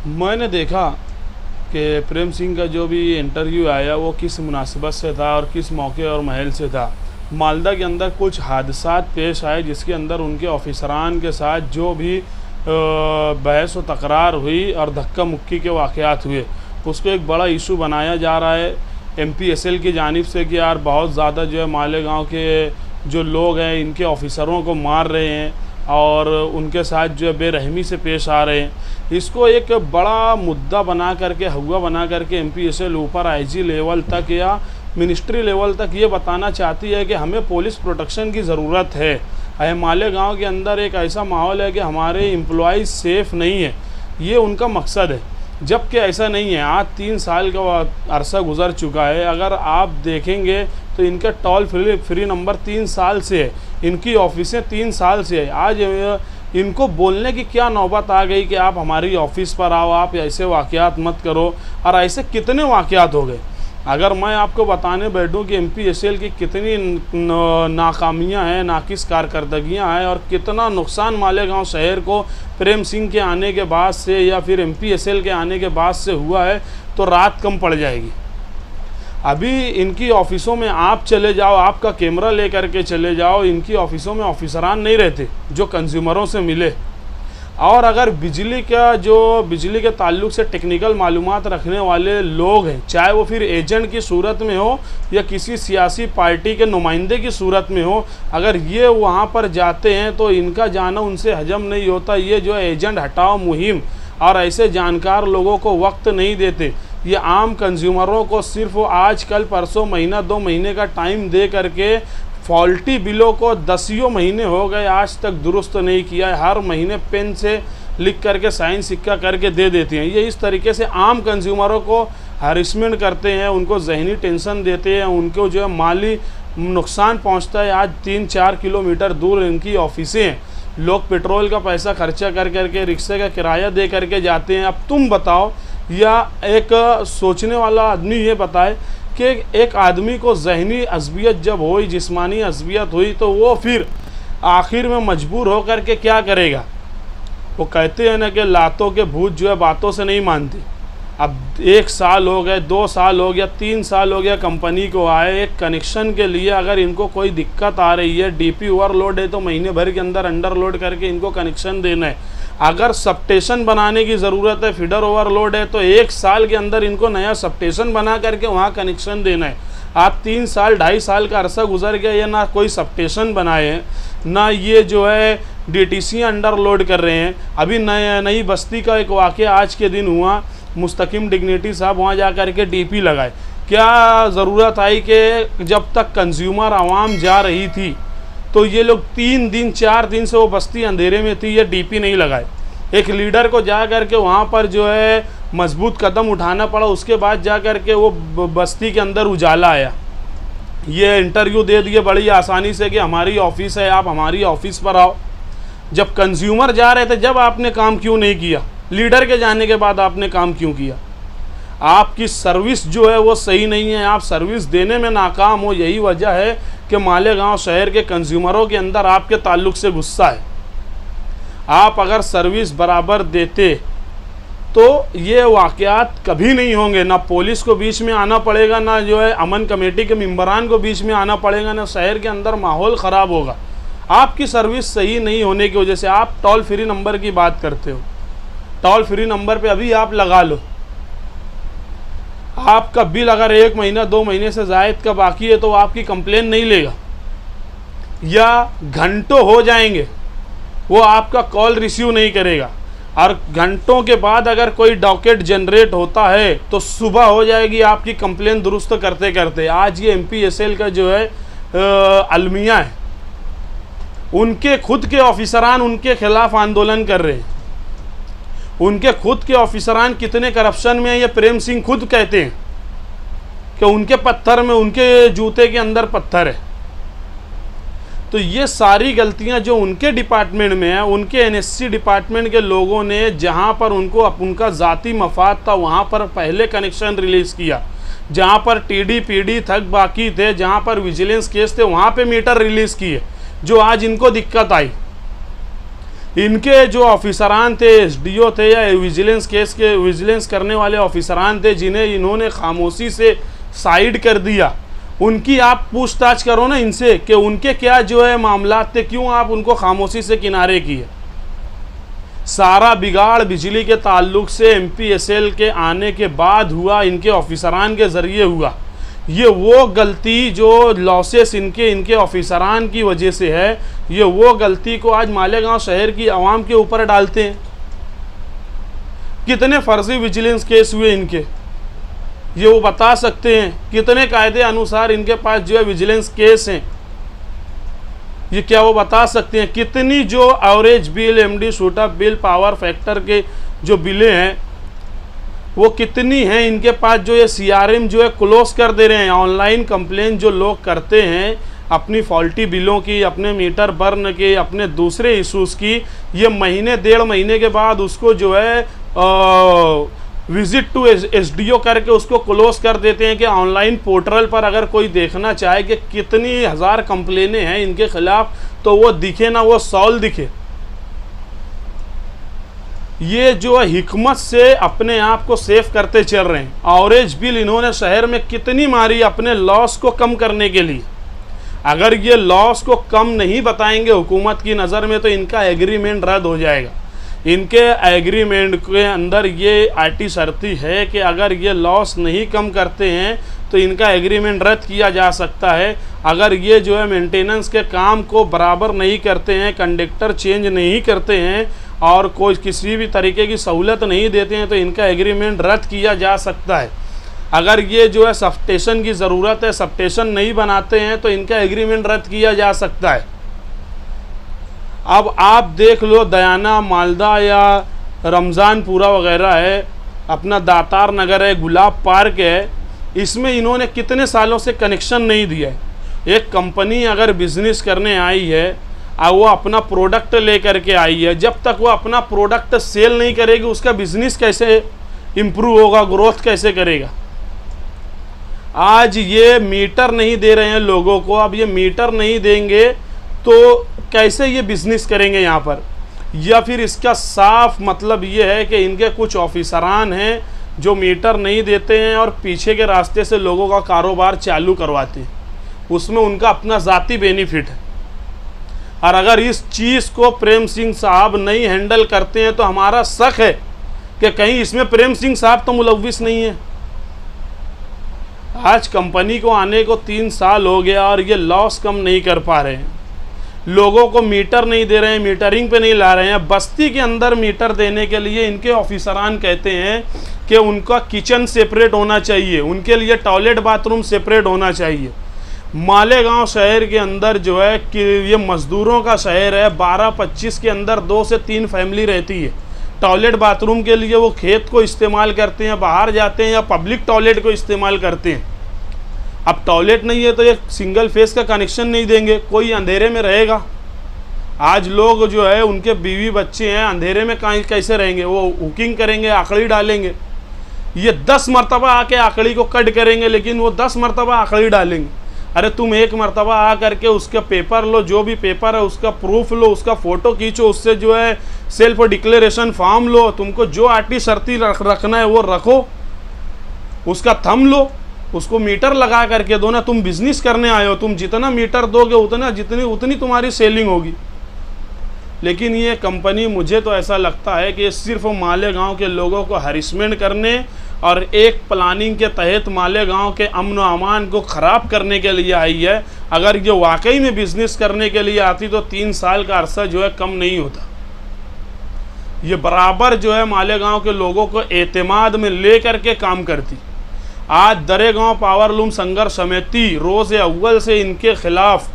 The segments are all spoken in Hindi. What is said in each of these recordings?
मैंने देखा कि प्रेम सिंह का जो भी इंटरव्यू आया वो किस मुनासिबत से था और किस मौके और महल से था। मालदा के अंदर कुछ हादसात पेश आए जिसके अंदर उनके ऑफिसरान के साथ जो भी बहस व तकरार हुई और धक्का मुक्की के वाक़यात हुए, उसको एक बड़ा इशू बनाया जा रहा है MPSL की जानिब से कि यार बहुत ज़्यादा जो है मालेगांव के जो लोग हैं इनके ऑफिसरों को मार रहे हैं और उनके साथ जो है बेरहमी से पेश आ रहे हैं। इसको एक बड़ा मुद्दा बना करके, हुआ बना करके MPSL ऊपर IG लेवल तक या मिनिस्ट्री लेवल तक ये बताना चाहती है कि हमें पुलिस प्रोटेक्शन की ज़रूरत है। मालेगांव के अंदर एक ऐसा माहौल है कि हमारे एम्प्लॉइज़ सेफ़ नहीं है, ये उनका मकसद है, जबकि ऐसा नहीं है। आज 3 साल का अरसा गुजर चुका है। अगर आप देखेंगे तो इनका टोल फ्री नंबर 3 साल से है, इनकी ऑफिसें 3 साल से है। आज इनको बोलने की क्या नौबत आ गई कि आप हमारी ऑफ़िस पर आओ, आप ऐसे वाक़यात मत करो। और ऐसे कितने वाक़यात हो गए। अगर मैं आपको बताने बैठूं कि MPSL की कितनी नाकामियां हैं, नाकिस कारकर्दगियां हैं और कितना नुकसान मालेगांव शहर को प्रेम सिंह के आने के बाद से या फिर MPSL के आने के बाद से हुआ है, तो रात कम पड़ जाएगी। अभी इनकी ऑफ़िसों में आप चले जाओ, आपका कैमरा ले करके चले जाओ, इनकी ऑफ़िसों में ऑफिसरान नहीं रहते जो कंज्यूमरों से मिले। और अगर बिजली के ताल्लुक़ से टेक्निकल मालूमात रखने वाले लोग हैं, चाहे वो फिर एजेंट की सूरत में हो या किसी सियासी पार्टी के नुमाइंदे की सूरत में हो, अगर ये वहाँ पर जाते हैं तो इनका जाना उनसे हजम नहीं होता। ये जो एजेंट हटाओ मुहिम और ऐसे जानकार लोगों को वक्त नहीं देते। ये आम कंज्यूमरों को सिर्फ आज कल परसों महीना 2 महीने का टाइम दे करके फॉल्टी बिलों को 10 महीने हो गए आज तक दुरुस्त नहीं किया है। हर महीने पेन से लिख करके साइन सिक्का करके दे देती हैं। ये इस तरीके से आम कंज्यूमरों को हरासमेंट करते हैं, उनको जहनी टेंशन देते हैं, उनको जो है माली नुकसान पहुंचता है। आज 3-4 किलोमीटर दूर इनकी ऑफिसें हैं, लोग पेट्रोल का पैसा खर्चा कर करके, रिक्शे का किराया दे करके जाते हैं। अब तुम बताओ, या एक सोचने वाला आदमी ये बताए कि एक आदमी को ज़हनी अज़बियत जब हुई, जिस्मानी अज़बियत हुई, तो वो फिर आखिर में मजबूर हो कर के क्या करेगा। वो कहते हैं ना कि लातों के भूत जो है बातों से नहीं मानते। अब 1 साल हो गए, 2 साल हो गया, 3 साल हो गया कंपनी को आए एक कनेक्शन के लिए। अगर इनको कोई दिक्कत आ रही है, DP ओवरलोड है, तो महीने भर के अंदर अंडरलोड करके इनको कनेक्शन देना है। अगर सबस्टेशन बनाने की ज़रूरत है, फीडर ओवरलोड है, तो 1 साल के अंदर इनको नया सबस्टेशन बना करके वहाँ कनेक्शन देना है। आप 3 साल 2.5 साल का अरसा गुजर गया, ये ना कोई सबस्टेशन बनाए हैं, ना ये जो है DTC अंडरलोड कर रहे हैं। अभी नई बस्ती का एक वाक़या आज के दिन हुआ, मुस्तकिम डिग्निटी साहब वहाँ जा कर के DP लगाए। क्या ज़रूरत आई कि जब तक कंज्यूमर आवाम जा रही थी तो ये लोग 3 दिन 4 दिन से वो बस्ती अंधेरे में थी, ये DP नहीं लगाए। एक लीडर को जा कर के वहाँ पर जो है मजबूत कदम उठाना पड़ा, उसके बाद जा कर के वो बस्ती के अंदर उजाला आया। ये इंटरव्यू दे दिए बड़ी आसानी से कि हमारी ऑफ़िस है, आप हमारी ऑफ़िस पर आओ। जब कंज्यूमर जा रहे थे, जब आपने काम क्यों नहीं किया? लीडर के जाने के बाद आपने काम क्यों किया? आपकी सर्विस जो है वो सही नहीं है, आप सर्विस देने में नाकाम हो। यही वजह है कि मालेगांव शहर के कंज्यूमरों के अंदर आपके ताल्लुक़ से गुस्सा है। आप अगर सर्विस बराबर देते तो ये वाक़यात कभी नहीं होंगे। ना पुलिस को बीच में आना पड़ेगा, ना जो है अमन कमेटी के मेंबरान को बीच में आना पड़ेगा, ना शहर के अंदर माहौल ख़राब होगा। आपकी सर्विस सही नहीं होने की वजह से। आप टोल फ्री नंबर की बात करते हो, टोल फ्री नंबर पे अभी आप लगा लो। आपका बिल अगर 1 महीना 2 महीने से ज़ायद का बाकी है तो आपकी कंप्लेन नहीं लेगा, या घंटों हो जाएंगे वो आपका कॉल रिसीव नहीं करेगा। और घंटों के बाद अगर कोई डॉकेट जनरेट होता है तो सुबह हो जाएगी आपकी कंप्लेन दुरुस्त करते करते। आज ये MPSL का जो है अलमिया है, उनके खुद के ऑफिसरान उनके खिलाफ आंदोलन कर रहे हैं। उनके खुद के ऑफिसरान कितने करप्शन में है ये प्रेम सिंह खुद कहते हैं कि उनके पत्थर में, उनके जूते के अंदर पत्थर है। तो ये सारी गलतियां जो उनके डिपार्टमेंट में है, उनके NSC डिपार्टमेंट के लोगों ने जहां पर उनको उनका ज़ाती मफाद था वहां पर पहले कनेक्शन रिलीज़ किया, जहां पर TD PD थक बाकी थे, जहां पर विजिलेंस केस थे, वहां पे मीटर रिलीज़ किए, जो आज इनको दिक्कत आई। इनके जो ऑफिसरान थे, एसडीओ थे या विजिलेंस केस के विजिलेंस करने वाले ऑफिसरान थे, जिन्हें इन्होंने खामोशी से साइड कर दिया, उनकी आप पूछताछ करो ना इनसे कि उनके क्या जो है मामलात थे, क्यों आप उनको खामोशी से किनारे किए। सारा बिगाड़ बिजली के ताल्लुक से एमपीएसएल के आने के बाद हुआ, इनके ऑफिसरान के ज़रिए हुआ। ये वो गलती जो लॉसेस इनके ऑफिसरान की वजह से है, ये वो गलती को आज मालेगांव शहर की आवाम के ऊपर डालते हैं। कितने फर्जी विजिलेंस केस हुए इनके, ये वो बता सकते हैं। कितने कायदे अनुसार इनके पास जो है विजिलेंस केस हैं, ये क्या वो बता सकते हैं। कितनी जो average bill, MD shoot up bill, power factor के जो बिलें हैं वो कितनी हैं इनके पास, जो ये सीआरएम जो है क्लोज कर दे रहे हैं। ऑनलाइन कंप्लेन जो लोग करते हैं अपनी फॉल्टी बिलों की, अपने मीटर बर्न के, अपने दूसरे इशूज़ की, ये महीने 1.5 महीने के बाद उसको जो है विजिट टू एसडीओ करके उसको क्लोज कर देते हैं कि ऑनलाइन पोर्टल पर अगर कोई देखना चाहे कि कितनी हज़ार कंप्लेनें हैं इनके खिलाफ, तो वो दिखे ना वो सॉल्व दिखे। ये जो हिकमत से अपने आप को सेफ करते चल रहे हैं। एवरेज बिल इन्होंने शहर में कितनी मारी अपने लॉस को कम करने के लिए। अगर ये लॉस को कम नहीं बताएंगे हुकूमत की नज़र में, तो इनका एग्रीमेंट रद्द हो जाएगा। इनके एग्रीमेंट के अंदर ये आईटी शर्ती है कि अगर ये लॉस नहीं कम करते हैं तो इनका एग्रीमेंट रद्द किया जा सकता है। अगर ये जो है मेंटेनेंस के काम को बराबर नहीं करते हैं, कंडक्टर चेंज नहीं करते हैं और कोई किसी भी तरीके की सहूलत नहीं देते हैं, तो इनका एग्रीमेंट रद्द किया जा सकता है। अगर ये जो है सबस्टेशन की ज़रूरत है, सबस्टेशन नहीं बनाते हैं, तो इनका एग्रीमेंट रद्द किया जा सकता है। अब आप देख लो, दयाना, मालदा या रमज़ानपुरा वगैरह है, अपना दातार नगर है, गुलाब पार्क है, इसमें इन्होंने कितने सालों से कनेक्शन नहीं दिया है। एक कंपनी अगर बिज़नेस करने आई है और वो अपना प्रोडक्ट लेकर के आई है, जब तक वो अपना प्रोडक्ट सेल नहीं करेगी उसका बिज़नेस कैसे इम्प्रूव होगा, ग्रोथ कैसे करेगा। आज ये मीटर नहीं दे रहे हैं लोगों को, अब ये मीटर नहीं देंगे तो कैसे ये बिज़नेस करेंगे यहाँ पर। या फिर इसका साफ मतलब ये है कि इनके कुछ ऑफिसरान हैं जो मीटर नहीं देते हैं और पीछे के रास्ते से लोगों का कारोबार चालू करवाते हैं, उसमें उनका अपना ज़ाती बेनिफिट है। और अगर इस चीज़ को प्रेम सिंह साहब नहीं हैंडल करते हैं तो हमारा शक है कि कहीं इसमें प्रेम सिंह साहब तो मुलव्विस नहीं है। आज कंपनी को आने को 3 साल हो गया और ये लॉस कम नहीं कर पा रहे हैं। लोगों को मीटर नहीं दे रहे हैं, मीटरिंग पे नहीं ला रहे हैं। बस्ती के अंदर मीटर देने के लिए इनके ऑफिसरान कहते हैं कि उनका किचन सेपरेट होना चाहिए, उनके लिए टॉयलेट बाथरूम सेपरेट होना चाहिए। मालेगांव शहर के अंदर जो है कि ये मज़दूरों का शहर है, 12-25 के अंदर 2 से 3 फैमिली रहती है। टॉयलेट बाथरूम के लिए वो खेत को इस्तेमाल करते हैं, बाहर जाते हैं या पब्लिक टॉयलेट को इस्तेमाल करते हैं। अब टॉयलेट नहीं है तो ये सिंगल फेस का कनेक्शन नहीं देंगे, कोई अंधेरे में रहेगा। आज लोग जो है उनके बीवी बच्चे हैं, अंधेरे में कैसे रहेंगे, वो हुकिंग करेंगे, आकड़ी डालेंगे। ये 10 मरतबा आके आकड़ी को कट करेंगे, लेकिन वो 10 मरतबा आकड़ी डालेंगे। अरे तुम एक मरतबा आ करके उसका पेपर लो, जो भी पेपर है उसका प्रूफ लो, उसका फ़ोटो खींचो, उससे जो है सेल्फ डिक्लेरेशन फॉर्म लो, तुमको जो आईटी शर्ती रखना है वो रखो, उसका थंब लो, उसको मीटर लगा करके दो ना। तुम बिजनेस करने आए हो, तुम जितना मीटर दोगे उतनी तुम्हारी सेलिंग होगी। लेकिन ये कंपनी, मुझे तो ऐसा लगता है कि सिर्फ मालेगांव के लोगों को हरिसमेंट करने और एक प्लानिंग के तहत मालेगांव के अमन व अमान को ख़राब करने के लिए आई है। अगर ये वाकई में बिज़नेस करने के लिए आती तो 3 साल का अरसा जो है कम नहीं होता। ये बराबर जो है मालेगांव के लोगों को एतमाद में ले करके काम करती। आज दरेगांव पावरलूम संघर्ष समिति रोज़ अव्वल से इनके खिलाफ,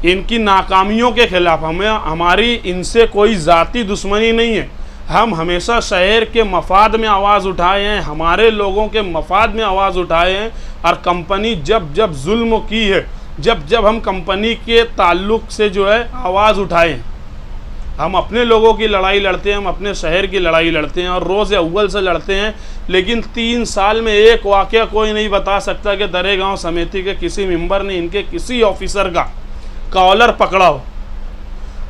इनकी नाकामियों के खिलाफ, हमारी इनसे कोई ज़ाती दुश्मनी नहीं है। हम हमेशा शहर के मफाद में आवाज़ उठाए हैं, हमारे लोगों के मफाद में आवाज़ उठाए हैं। और कंपनी जब जब जुल्म की है, जब जब हम कंपनी के ताल्लुक़ से जो है आवाज़ उठाए हैं, हम अपने लोगों की लड़ाई लड़ते हैं, हम अपने शहर की लड़ाई लड़ते हैं और रोज़ अव्वल से लड़ते हैं। लेकिन 3 साल में एक वाक़या कोई नहीं बता सकता कि दरेगांव समिति के किसी मेंबर ने इनके किसी ऑफिसर का कॉलर पकड़ा हो।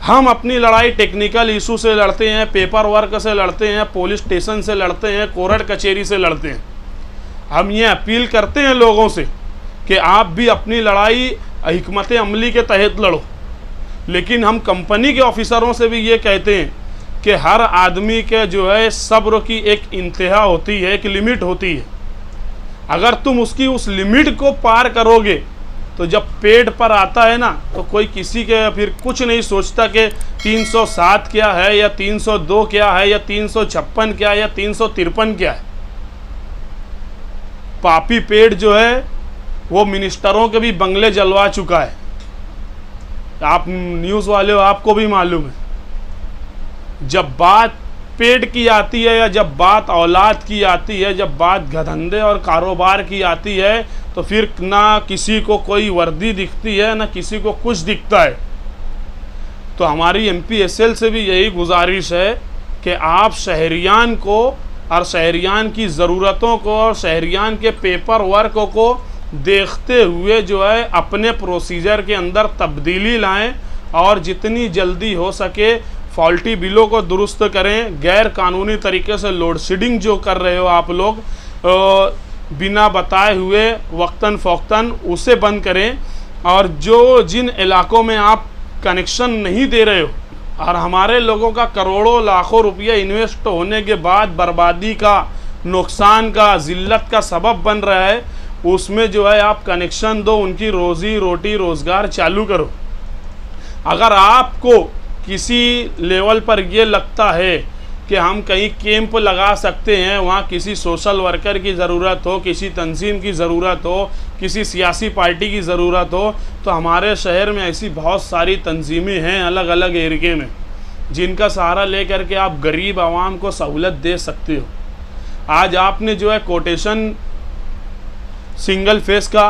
हम अपनी लड़ाई टेक्निकल इशू से लड़ते हैं, पेपर वर्क से लड़ते हैं, पुलिस स्टेशन से लड़ते हैं, कोर्ट कचहरी से लड़ते हैं। हम ये अपील करते हैं लोगों से कि आप भी अपनी लड़ाई हिकमत अमली के तहत लड़ो, लेकिन हम कंपनी के ऑफिसरों से भी ये कहते हैं कि हर आदमी के जो है सब्र की एक इंतहा होती है, एक लिमिट होती है। अगर तुम उस लिमिट को पार करोगे तो जब पेट पर आता है ना, तो कोई किसी के फिर कुछ नहीं सोचता कि 307 क्या है या 302 क्या है या 356 क्या है या 353 क्या है। पापी पेट जो है वो मिनिस्टरों के भी बंगले जलवा चुका है। आप न्यूज़ वाले हो, आपको भी मालूम है। जब बात पेट की आती है या जब बात औलाद की आती है, जब बात धंधे और कारोबार की आती है, तो फिर ना किसी को कोई वर्दी दिखती है, ना किसी को कुछ दिखता है। तो हमारी MPSL से भी यही गुजारिश है कि आप शहरियान को और शहरियान की ज़रूरतों को और शहरियान के पेपर वर्क को देखते हुए जो है अपने प्रोसीजर के अंदर तब्दीली लाएं और जितनी जल्दी हो सके फॉल्टी बिलों को दुरुस्त करें। गैर कानूनी तरीके से लोड शेडिंग जो कर रहे हो आप लोग बिना बताए हुए वक्तन फ़ौक्तन, उसे बंद करें। और जो जिन इलाकों में आप कनेक्शन नहीं दे रहे हो और हमारे लोगों का करोड़ों लाखों रुपये इन्वेस्ट होने के बाद बर्बादी का, नुकसान का, ज़िल्लत का सबब बन रहा है, उसमें जो है आप कनेक्शन दो, उनकी रोज़ी रोटी रोज़गार चालू करो। अगर आपको किसी लेवल पर ये लगता है कि हम कहीं कैंप लगा सकते हैं, वहाँ किसी सोशल वर्कर की ज़रूरत हो, किसी तंजीम की ज़रूरत हो, किसी सियासी पार्टी की ज़रूरत हो, तो हमारे शहर में ऐसी बहुत सारी तंजीमें हैं अलग अलग एरिए में, जिनका सहारा लेकर के आप गरीब आवाम को सहूलत दे सकते हो। आज आपने जो है कोटेशन सिंगल फेस का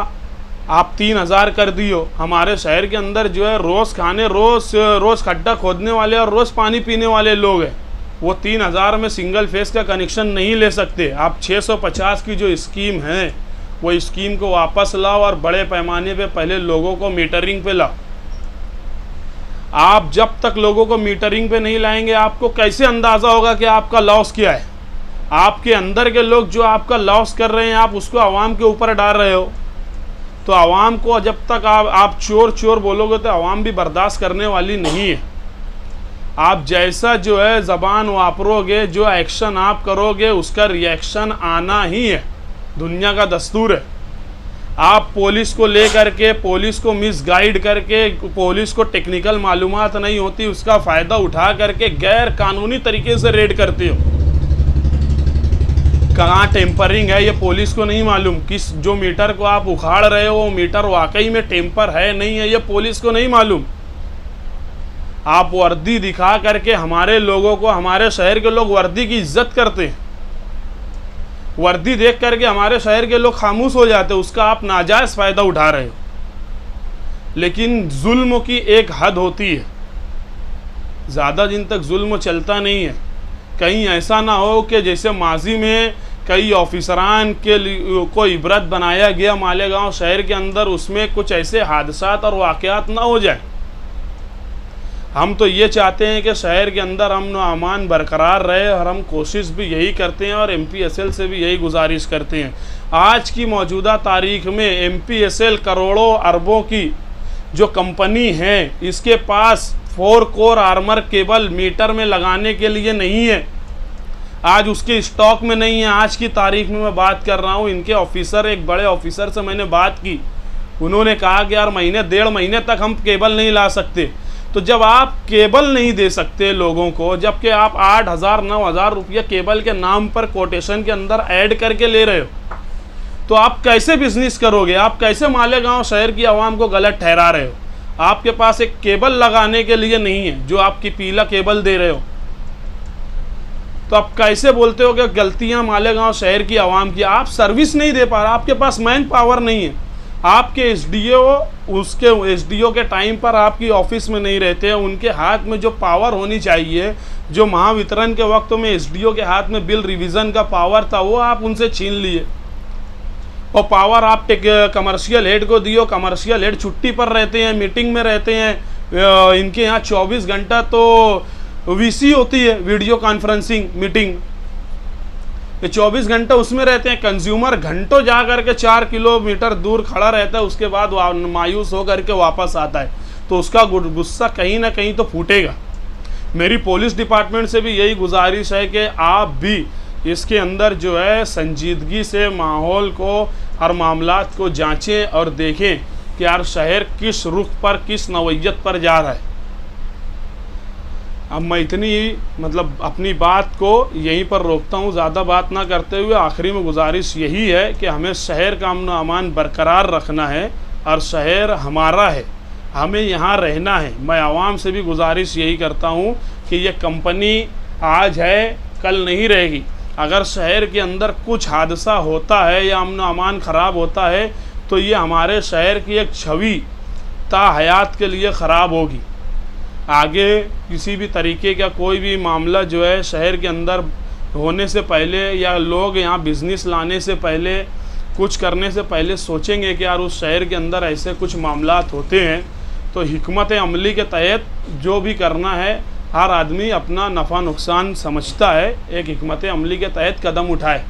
आप 3000 कर दियो। हमारे शहर के अंदर जो है रोज़ खड्डा खोदने वाले और रोज़ पानी पीने वाले लोग हैं, वो 3000 में सिंगल फेस का कनेक्शन नहीं ले सकते। आप 650 की जो स्कीम है वो स्कीम को वापस लाओ और बड़े पैमाने पे पहले लोगों को मीटरिंग पे लाओ। आप जब तक लोगों को मीटरिंग पे नहीं लाएंगे, आपको कैसे अंदाज़ा होगा कि आपका लॉस क्या है। आपके अंदर के लोग जो आपका लॉस कर रहे हैं, आप उसको आवाम के ऊपर डाल रहे हो। तो आवाम को जब तक आप चोर बोलोगे तो आवाम भी बर्दाश्त करने वाली नहीं है। आप जैसा जो है ज़बान वापरोगे, जो एक्शन आप करोगे, उसका रिएक्शन आना ही है, दुनिया का दस्तूर है। आप पुलिस को लेकर के, पुलिस को मिसगाइड करके, पुलिस को टेक्निकल मालूमात नहीं होती, उसका फ़ायदा उठा करके गैर कानूनी तरीके से रेड करते हो। कहाँ टेम्परिंग है ये पुलिस को नहीं मालूम। किस जो मीटर को आप उखाड़ रहे हो वो मीटर वाकई में टेम्पर है नहीं है, ये पुलिस को नहीं मालूम। आप वर्दी दिखा करके हमारे लोगों को, हमारे शहर के लोग वर्दी की इज्जत करते हैं, वर्दी देख करके हमारे शहर के लोग खामोश हो जाते हैं, उसका आप नाजायज़ फ़ायदा उठा रहे हो। लेकिन जुल्म की एक हद होती है, ज़्यादा दिन तक जुल्म चलता नहीं है। कहीं ऐसा ना हो कि जैसे माजी में कई ऑफिसरान के को इबरत बनाया गया मालेगांव शहर के अंदर, उसमें कुछ ऐसे हादसात और वाक़यात ना हो जाए। हम तो ये चाहते हैं कि शहर के अंदर अमन व अमान बरकरार रहे, और हम कोशिश भी यही करते हैं और MPSL से भी यही गुजारिश करते हैं। आज की मौजूदा तारीख में MPSL करोड़ों अरबों की जो कंपनी है, इसके पास 4 कोर आर्मर केबल मीटर में लगाने के लिए नहीं है। आज उसके स्टॉक में नहीं है। आज की तारीख में मैं बात कर रहा हूँ, इनके ऑफिसर, एक बड़े ऑफिसर से मैंने बात की, उन्होंने कहा कि यार महीने 1.5 महीने तक हम केबल नहीं ला सकते। तो जब आप केबल नहीं दे सकते लोगों को, जबकि आप 8,000-9,000 रुपये केबल के नाम पर कोटेशन के अंदर ऐड करके ले रहे हो, तो आप कैसे बिजनेस करोगे? आप कैसे मालेगांव शहर की आवाम को गलत ठहरा रहे हो? आपके पास एक केबल लगाने के लिए नहीं है, जो आपकी पीला केबल दे रहे हो, तो आप कैसे बोलते हो कि गलतियां मालेगांव शहर की आवाम की? आप सर्विस नहीं दे पा रहे, आपके पास मैन पावर नहीं है। आपके SDO के टाइम पर आपकी ऑफिस में नहीं रहते हैं, उनके हाथ में जो पावर होनी चाहिए, जो महावितरण के वक्त में SDO के हाथ में बिल रिवीजन का पावर था, वो आप उनसे छीन लिए, और पावर आप कमर्शियल हेड को दियो। कमर्शियल हेड छुट्टी पर रहते हैं, मीटिंग में रहते हैं, इनके यहाँ 24 घंटा तो वीसी होती है, वीडियो कॉन्फ्रेंसिंग मीटिंग, ये 24 घंटे उसमें रहते हैं। कंज्यूमर घंटों जा करके 4 किलोमीटर दूर खड़ा रहता है, उसके बाद मायूस होकर के वापस आता है, तो उसका गुस्सा कहीं ना कहीं तो फूटेगा। मेरी पुलिस डिपार्टमेंट से भी यही गुजारिश है कि आप भी इसके अंदर जो है संजीदगी से माहौल को और मामलात को जांचें और देखें कि यार शहर किस रुख पर, किस नौयत पर जा रहा है। अब मैं इतनी मतलब अपनी बात को यहीं पर रोकता हूँ, ज़्यादा बात ना करते हुए आखिरी में गुजारिश यही है कि हमें शहर का अमन अमान बरकरार रखना है और शहर हमारा है, हमें यहाँ रहना है। मैं आवाम से भी गुजारिश यही करता हूँ कि ये कंपनी आज है कल नहीं रहेगी। अगर शहर के अंदर कुछ हादसा होता है या अमन अमान ख़राब होता है तो ये हमारे शहर की एक छवि ता हयात के लिए ख़राब होगी। आगे किसी भी तरीके का कोई भी मामला जो है शहर के अंदर होने से पहले या लोग यहाँ बिज़नेस लाने से पहले, कुछ करने से पहले सोचेंगे कि यार उस शहर के अंदर ऐसे कुछ मामलात होते हैं, तो हिकमत अमली के तहत जो भी करना है हर आदमी अपना नफ़ा नुकसान समझता है, एक हिकमत अमली के तहत कदम उठाए।